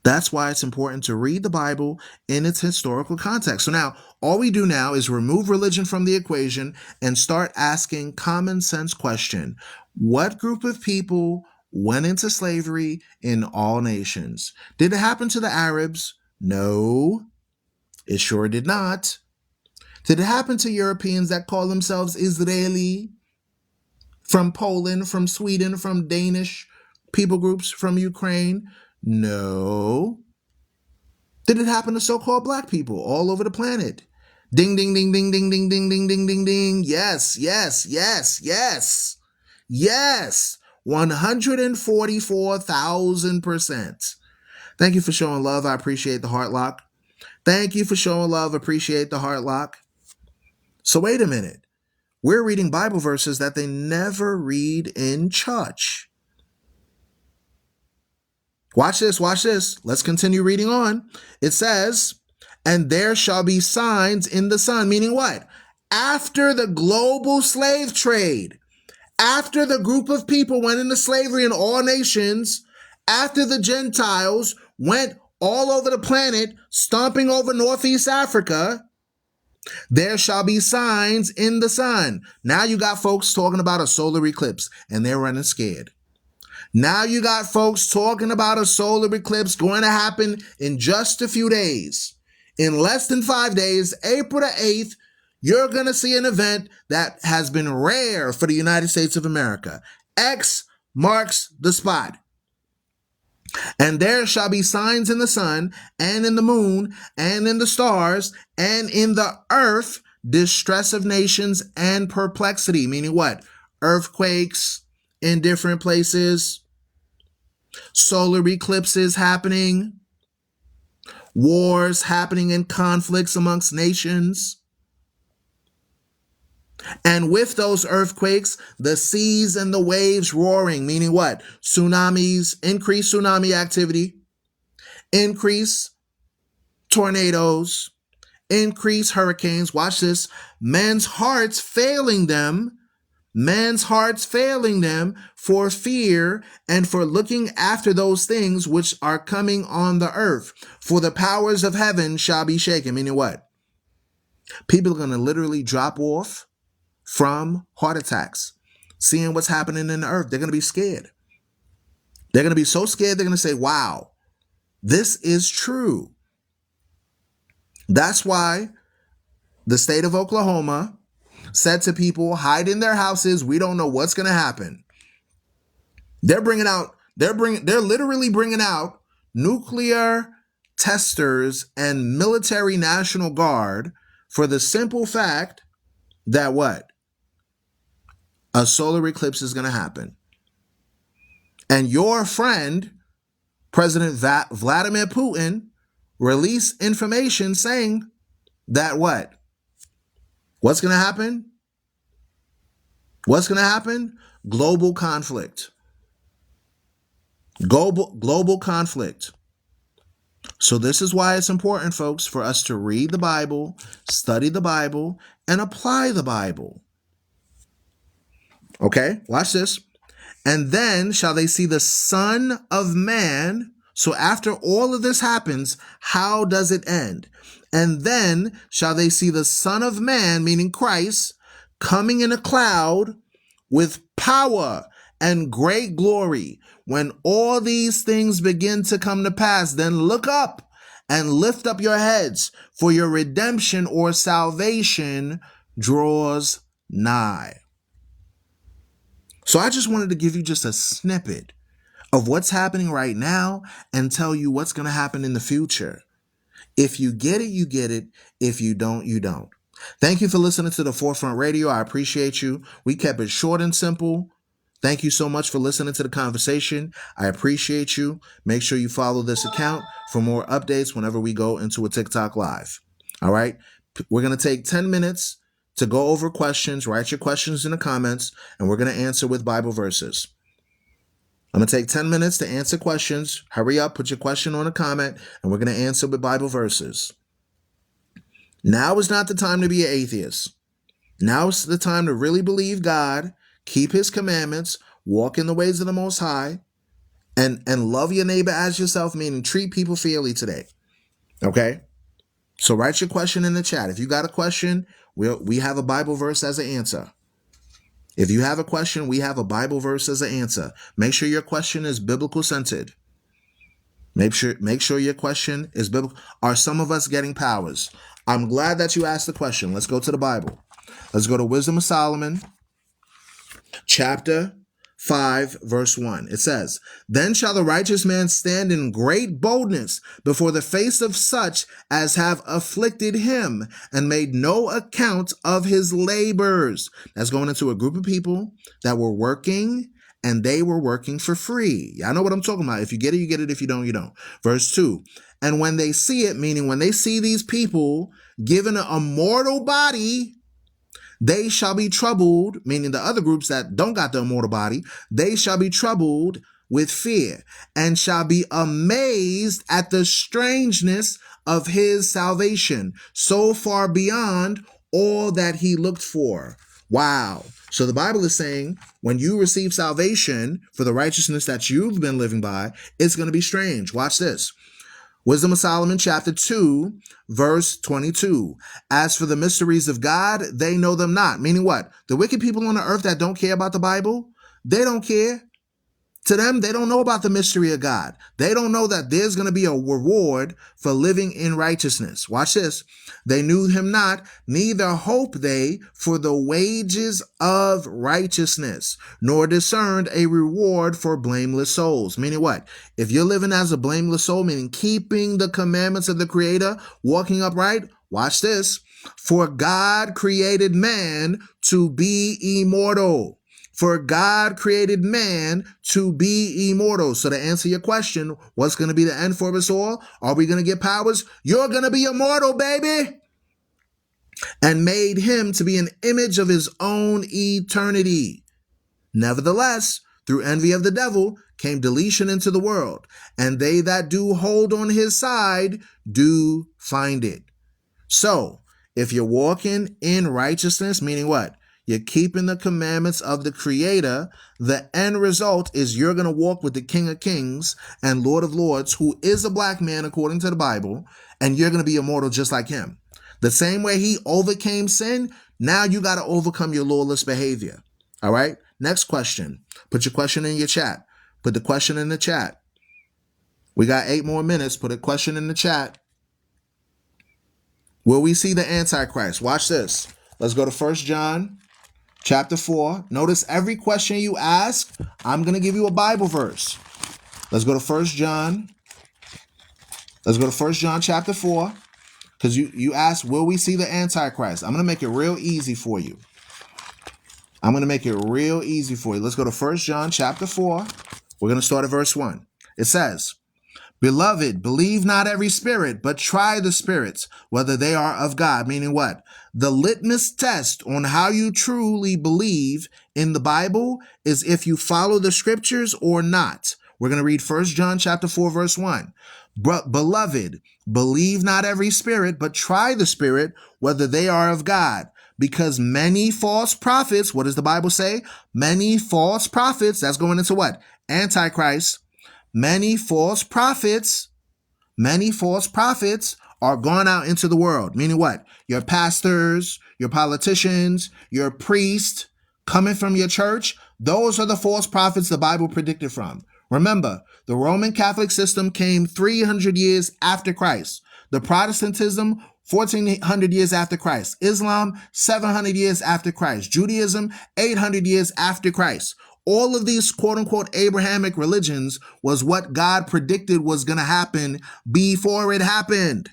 That's why it's important to read the Bible in its historical context. So now, all we do now is remove religion from the equation and start asking common sense question. What group of people went into slavery in all nations? Did it happen to the Arabs? No, it sure did not. Did it happen to Europeans that call themselves Israeli? From Poland, from Sweden, from Danish people groups, from Ukraine? No. Did it happen to so-called black people all over the planet? Ding, ding, ding, ding, ding, ding, ding, ding, ding, ding, ding. Yes, yes, yes, yes. Yes. 144,000%. Thank you for showing love. I appreciate the heart lock. Thank you for showing love. Appreciate the heart lock. So wait a minute. We're reading Bible verses that they never read in church. Watch this, watch this. Let's continue reading on. It says, and there shall be signs in the sun, meaning what? After the global slave trade, after the group of people went into slavery in all nations, after the Gentiles went all over the planet, stomping over Northeast Africa, there shall be signs in the sun. Now you got folks talking about a solar eclipse, and they're running scared. Now you got folks talking about a solar eclipse going to happen in just a few days. In less than 5 days, April the 8th, you're going to see an event that has been rare for the United States of America. X marks the spot. And there shall be signs in the sun, and in the moon, and in the stars, and in the earth, distress of nations and perplexity. Meaning what? Earthquakes in different places, solar eclipses happening, wars happening and conflicts amongst nations. And with those earthquakes, the seas and the waves roaring, meaning what? Tsunamis, increased tsunami activity, increase tornadoes, increase hurricanes. Watch this. Men's hearts failing them for fear and for looking after those things which are coming on the earth. For the powers of heaven shall be shaken. Meaning what? People are going to literally drop off from heart attacks, seeing what's happening in the earth. They're going to be scared. They're going to be so scared, they're going to say, wow, this is true. That's why the state of Oklahoma said to people, hide in their houses. We don't know what's going to happen. They're literally bringing out nuclear testers and military National Guard for the simple fact that what? A solar eclipse is going to happen. And your friend, President Vladimir Putin, released information saying that what? What's going to happen? What's going to happen? Global conflict. Global conflict. So this is why it's important, folks, for us to read the Bible, study the Bible, and apply the Bible. Okay, watch this. And then shall they see the Son of Man. So after all of this happens, how does it end? And then shall they see the Son of Man, meaning Christ, coming in a cloud with power and great glory. When all these things begin to come to pass, then look up and lift up your heads, for your redemption or salvation draws nigh. So I just wanted to give you just a snippet of what's happening right now and tell you what's going to happen in the future. If you get it, you get it. If you don't, you don't. Thank you for listening to the Forefront Radio. I appreciate you. We kept it short and simple. Thank you so much for listening to the conversation. I appreciate you. Make sure you follow this account for more updates whenever we go into a TikTok live. All right. We're going to take 10 minutes to go over questions. Write your questions in the comments, and we're going to answer with Bible verses. I'm going to take 10 minutes to answer questions. Hurry up, put your question on a comment, and we're going to answer with Bible verses. Now is not the time to be an atheist. Now is the time to really believe God, keep his commandments, walk in the ways of the Most High, and love your neighbor as yourself, meaning treat people fairly today. Okay? So write your question in the chat. If you got a question, we have a Bible verse as an answer. If you have a question, we have a Bible verse as an answer. Make sure your question is biblical centered. Make sure your question is biblical. Are some of us getting powers? I'm glad that you asked the question. Let's go to the Bible. Let's go to Wisdom of Solomon, chapter 5, verse 1. It says, "Then shall the righteous man stand in great boldness before the face of such as have afflicted him and made no account of his labors." That's going into a group of people that were working, and they were working for free. Y'all know what I'm talking about. If you get it, you get it. If you don't, you don't. Verse 2, "And when they see it," meaning when they see these people given a mortal body, "they shall be troubled," meaning the other groups that don't got the immortal body, "they shall be troubled with fear and shall be amazed at the strangeness of his salvation, so far beyond all that he looked for." Wow. So the Bible is saying when you receive salvation for the righteousness that you've been living by, it's going to be strange. Watch this. Wisdom of Solomon, chapter 2, verse 22. "As for the mysteries of God, they know them not." Meaning what? The wicked people on the earth that don't care about the Bible, they don't care. To them, they don't know about the mystery of God. They don't know that there's going to be a reward for living in righteousness. Watch this. "They knew him not, neither hope they for the wages of righteousness, nor discerned a reward for blameless souls." Meaning what? If you're living as a blameless soul, meaning keeping the commandments of the Creator, walking upright, watch this. "For God created man to be immortal." For God created man to be immortal. So to answer your question, what's going to be the end for us all? Are we going to get powers? You're going to be immortal, baby. "And made him to be an image of his own eternity. Nevertheless, through envy of the devil came deletion into the world, and they that do hold on his side do find it." So if you're walking in righteousness, meaning what? You're keeping the commandments of the Creator, the end result is you're going to walk with the King of Kings and Lord of Lords, who is a black man according to the Bible, and you're going to be immortal just like him. The same way he overcame sin, now you got to overcome your lawless behavior. All right? Next question. Put your question in your chat. Put the question in the chat. We got 8 more minutes. Put a question in the chat. Will we see the Antichrist? Watch this. Let's go to 1 John chapter 4. Notice every question you ask, I'm going to give you a Bible verse. Let's go to 1 John. Let's go to 1 John chapter 4. Because you asked, will we see the Antichrist? I'm going to make it real easy for you. I'm going to make it real easy for you. Let's go to 1 John chapter 4. We're going to start at verse 1. It says, "Beloved, believe not every spirit, but try the spirits, whether they are of God." Meaning what? The litmus test on how you truly believe in the Bible is if you follow the scriptures or not. We're going to read 1 John chapter 4, verse 1. "Beloved, believe not every spirit, but try the spirit, whether they are of God. Because many false prophets," what does the Bible say? Many false prophets, that's going into what? Antichrist. Many false prophets are gone out into the world. Meaning what? Your pastors, your politicians, your priests coming from your church. Those are the false prophets the Bible predicted from. Remember, the Roman Catholic system came 300 years after Christ. The Protestantism, 1400 years after Christ. Islam, 700 years after Christ. Judaism, 800 years after Christ. All of these quote-unquote Abrahamic religions was what God predicted was going to happen before it happened.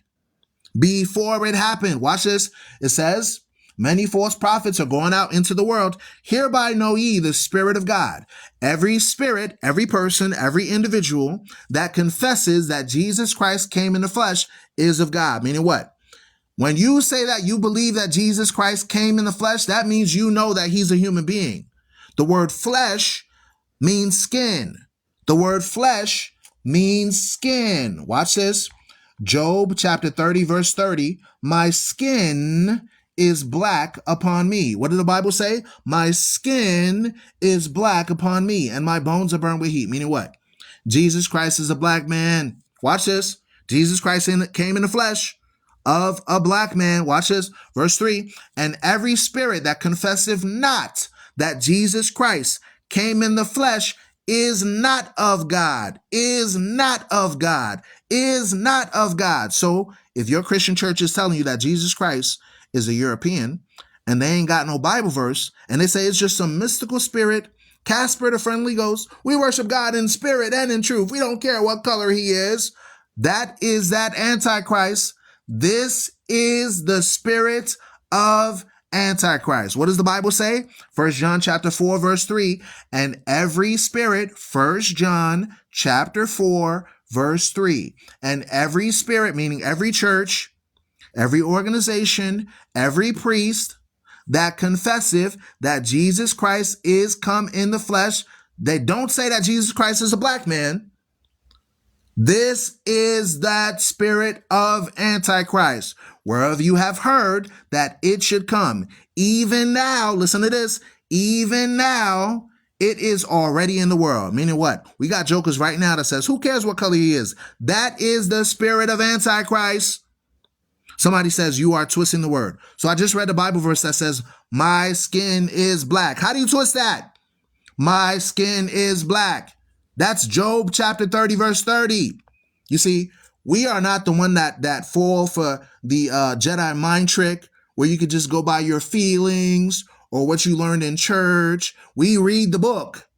Before it happened. Watch this. It says, Many false prophets are going out into the world. Hereby know ye the Spirit of God. Every spirit, every person, every individual that confesses that Jesus Christ came in the flesh is of God. Meaning what? When you say that you believe that Jesus Christ came in the flesh, that means you know that he's a human being. The word flesh means skin. The word flesh means skin. Watch this. Job chapter 30, verse 30. My skin is black upon me. What did the Bible say? My skin is black upon me, and my bones are burned with heat. Meaning what? Jesus Christ is a black man. Watch this. Jesus Christ came in the flesh of a black man. Watch this. Verse 3. And every spirit that confesseth not that Jesus Christ came in the flesh is not of God, is not of God, is not of God. So if your Christian church is telling you that Jesus Christ is a European and they ain't got no Bible verse and they say it's just some mystical spirit, Casper the friendly ghost, we worship God in spirit and in truth, we don't care what color he is, that is that Antichrist. This is the spirit of Antichrist. What does the Bible say? 1 John chapter 4, verse 3. And every spirit, 1 John chapter 4, verse 3. And every spirit, meaning every church, every organization, every priest that confesseth that Jesus Christ is come in the flesh. They don't say that Jesus Christ is a black man. This is that spirit of Antichrist, whereof you have heard that it should come. Even now, listen to this, even now it is already in the world. Meaning what? We got jokers right now that says, who cares what color he is? That is the spirit of Antichrist. Somebody says you are twisting the word. So I just read the Bible verse that says, my skin is black. How do you twist that? My skin is black. That's Job chapter 30, verse 30. You see, we are not the one that fall for the Jedi mind trick where you could just go by your feelings or what you learned in church. We read the book.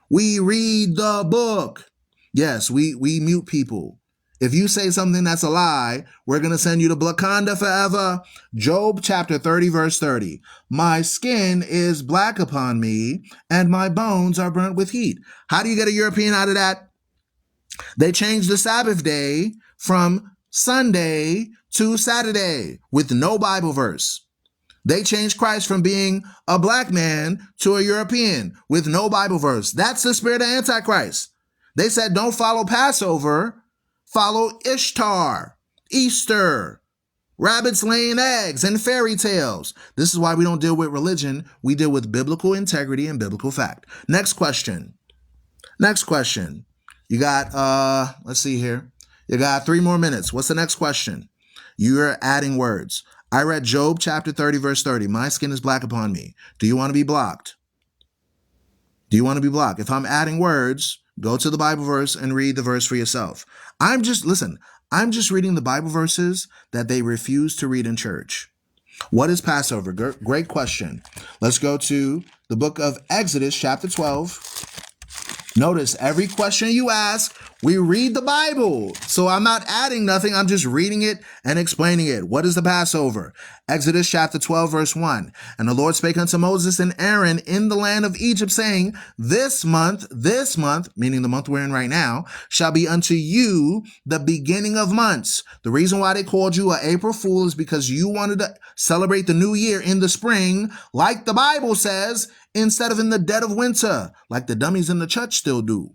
We read the book. Yes, we mute people. If you say something that's a lie, we're going to send you to Blakanda forever. Job chapter 30, verse 30. My skin is black upon me, and my bones are burnt with heat. How do you get a European out of that? They changed the Sabbath day from Sunday to Saturday with no Bible verse. They changed Christ from being a black man to a European with no Bible verse. That's the spirit of Antichrist. They said, don't follow Passover. Follow Ishtar, Easter, rabbits laying eggs, and fairy tales. This is why we don't deal with religion. We deal with biblical integrity and biblical fact. Next question. Next question. You got, let's see here. You got 3 more minutes. What's the next question? You're adding words. I read Job chapter 30, verse 30. My skin is black upon me. Do you want to be blocked? Do you want to be blocked? If I'm adding words, go to the Bible verse and read the verse for yourself. I'm just reading the Bible verses that they refuse to read in church. What is Passover? Great question. Let's go to the book of Exodus, chapter 12. Notice every question you ask, we read the Bible. So I'm not adding nothing. I'm just reading it and explaining it. What is the Passover? Exodus chapter 12, verse 1. And the Lord spake unto Moses and Aaron in the land of Egypt, saying, this month, meaning the month we're in right now, shall be unto you the beginning of months. The reason why they called you an April Fool is because you wanted to celebrate the new year in the spring, like the Bible says, instead of in the dead of winter, like the dummies in the church still do.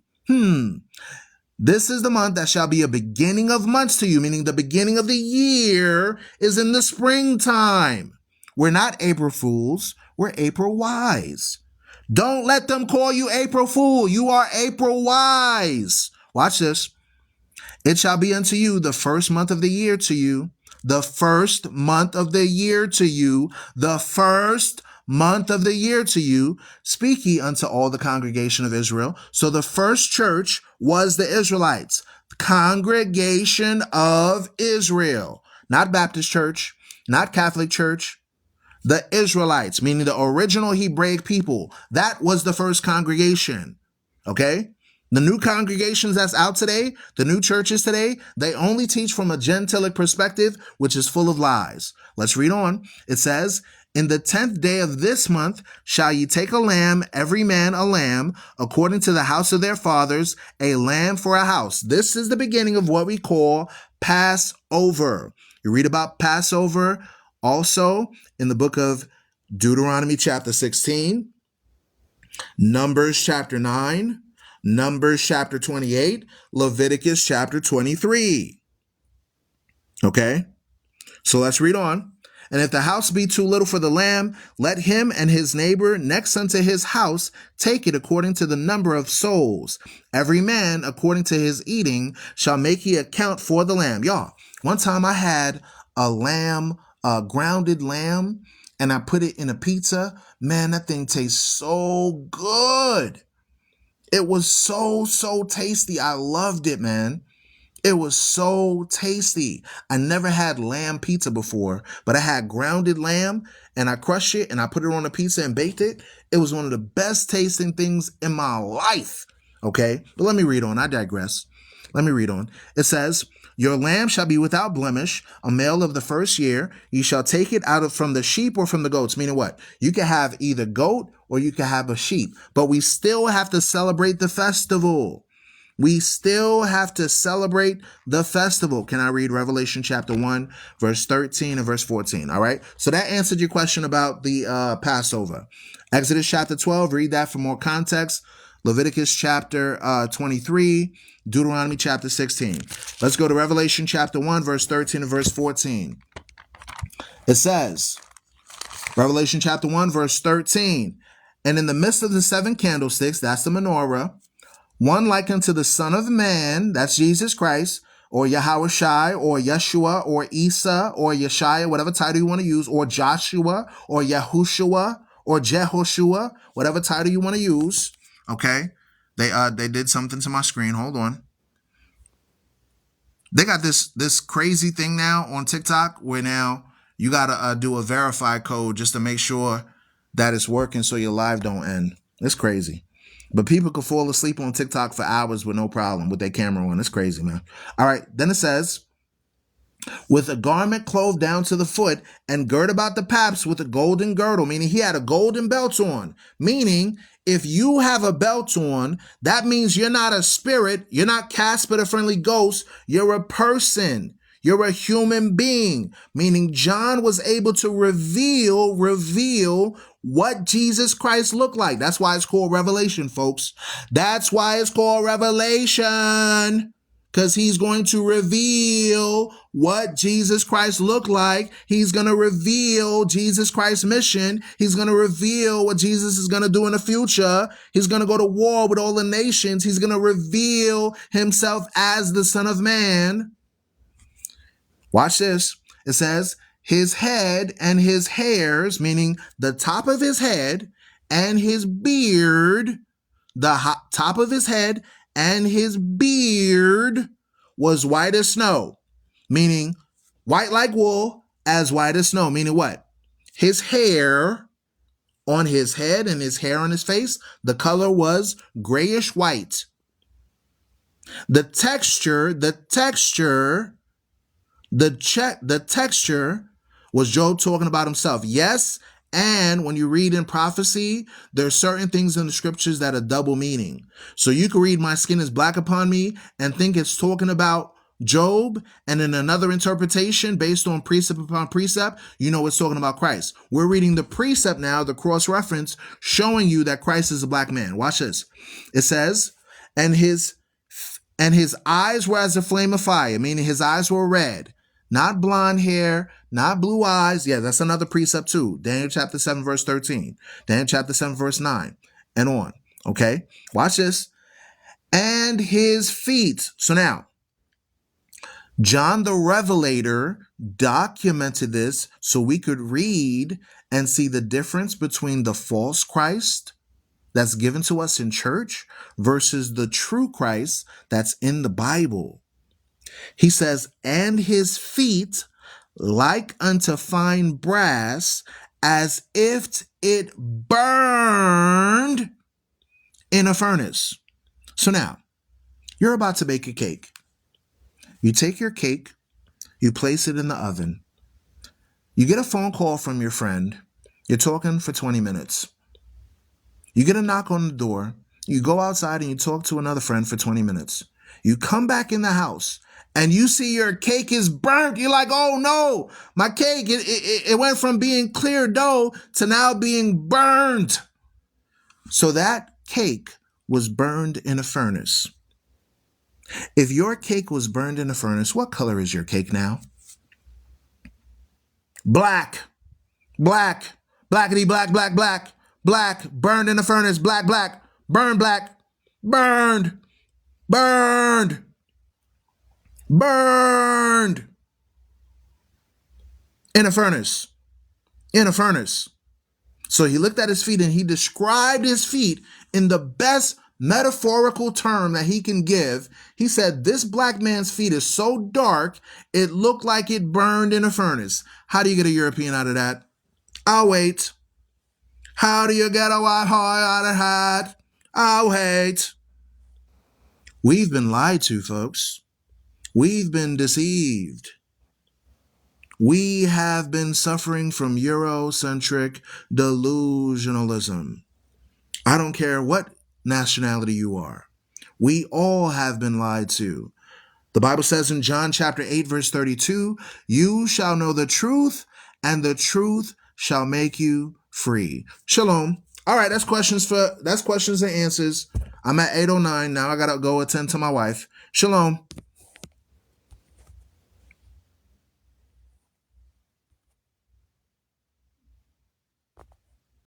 This is the month that shall be a beginning of months to you, meaning the beginning of the year is in the springtime. We're not April Fools. We're April Wise. Don't let them call you April Fool. You are April Wise. Watch this. It shall be unto you the first month of the year to you. The first month of the year to you. The first month of the year to you. Speak ye unto all the congregation of Israel. So the first church was the Israelites. Congregation of Israel. Not Baptist church. Not Catholic church. The Israelites, meaning the original Hebraic people. That was the first congregation. Okay? The new congregations that's out today, the new churches today, they only teach from a gentilic perspective, which is full of lies. Let's read on. It says, In the 10th day of this month shall ye take a lamb, every man a lamb, according to the house of their fathers, a lamb for a house. This is the beginning of what we call Passover. You read about Passover also in the book of Deuteronomy chapter 16, Numbers chapter 9, Numbers chapter 28, Leviticus chapter 23. Okay, so let's read on. And if the house be too little for the lamb, let him and his neighbor next unto his house take it according to the number of souls. Every man according to his eating shall make he account for the lamb. Y'all, one time I had a lamb, a grounded lamb, and I put it in a pizza. Man, that thing tastes so good. It was so tasty. I loved it, man. It was so tasty. I never had lamb pizza before, but I had grounded lamb and I crushed it and I put it on a pizza and baked it. It was one of the best tasting things in my life. Okay, but let me read on. I digress. Let me read on. It says, your lamb shall be without blemish, a male of the first year. You shall take it out of from the sheep or from the goats. Meaning what? You can have either goat or you can have a sheep, but we still have to celebrate the festival. We still have to celebrate the festival. Can I read Revelation chapter 1, verse 13 and verse 14? All right. So that answered your question about the Passover. Exodus chapter 12, read that for more context. Leviticus chapter 23, Deuteronomy chapter 16. Let's go to Revelation chapter 1, verse 13 and verse 14. It says, Revelation chapter 1, verse 13, and in the midst of the seven candlesticks, that's the menorah, one like unto the Son of Man, that's Jesus Christ, or Yahushai, or Yeshua, or Isa, or Yeshaya, whatever title you want to use, or Joshua, or Yahushua, or Jehoshua, whatever title you want to use. Okay, they did something to my screen. Hold on. They got this crazy thing now on TikTok where now you gotta do a verify code just to make sure that it's working so your live don't end. It's crazy. But people could fall asleep on TikTok for hours with no problem with their camera on. It's crazy, man. All right. Then it says, with a garment clothed down to the foot and girt about the paps with a golden girdle, meaning he had a golden belt on, meaning if you have a belt on, that means you're not a spirit. You're not Casper the Friendly Ghost. You're a person. You're a human being, meaning John was able to reveal what Jesus Christ looked like. That's why it's called Revelation, folks. That's why it's called Revelation, because he's going to reveal what Jesus Christ looked like. He's going to reveal Jesus Christ's mission. He's going to reveal what Jesus is going to do in the future. He's going to go to war with all the nations. He's going to reveal himself as the Son of Man. Watch this. It says, his head and his hairs, meaning the top of his head and his beard, the top of his head and his beard was white as snow, meaning white like wool, as white as snow, meaning what? His hair on his head and his hair on his face, the color was grayish white. The texture was Job talking about himself. Yes, and when you read in prophecy, there are certain things in the scriptures that are double meaning. So you can read my skin is black upon me and think it's talking about Job, and in another interpretation based on precept upon precept, you know it's talking about Christ. We're reading the precept now, the cross-reference, showing you that Christ is a black man. Watch this. It says, and his eyes were as a flame of fire, meaning his eyes were red. Not blonde hair, not blue eyes. Yeah, that's another precept too. Daniel chapter 7, verse 13. Daniel chapter 7, verse 9, and on. Okay, watch this. And his feet. So now, John the Revelator documented this so we could read and see the difference between the false Christ that's given to us in church versus the true Christ that's in the Bible. He says, and his feet like unto fine brass, as if it burned in a furnace. So now, you're about to bake a cake. You take your cake, you place it in the oven. You get a phone call from your friend, You're talking for 20 minutes. You get a knock on the door. You go outside and you talk to another friend for 20 minutes. You come back in the house and you see your cake is burnt. You're like, oh no, my cake, it went from being clear dough to now being burned. So that cake was burned in a furnace. If your cake was burned in a furnace, what color is your cake now? Black, black, blackety, black, black, black, black, burned in a furnace, black, black, burned, black, burned, burned, burned in a furnace, in a furnace. So he looked at his feet and he described his feet in the best metaphorical term that he can give. He said, this black man's feet is so dark, it looked like it burned in a furnace. How do you get a European out of that? I'll wait. How do you get a white boy out of that? I'll wait. We've been lied to, folks. We've been deceived. We have been suffering from Eurocentric delusionalism. I don't care what nationality you are. We all have been lied to. The Bible says in John chapter 8, verse 32, you shall know the truth, and the truth shall make you free. Shalom. All right, that's questions and answers. I'm at 8:09. Now I got to go attend to my wife. Shalom.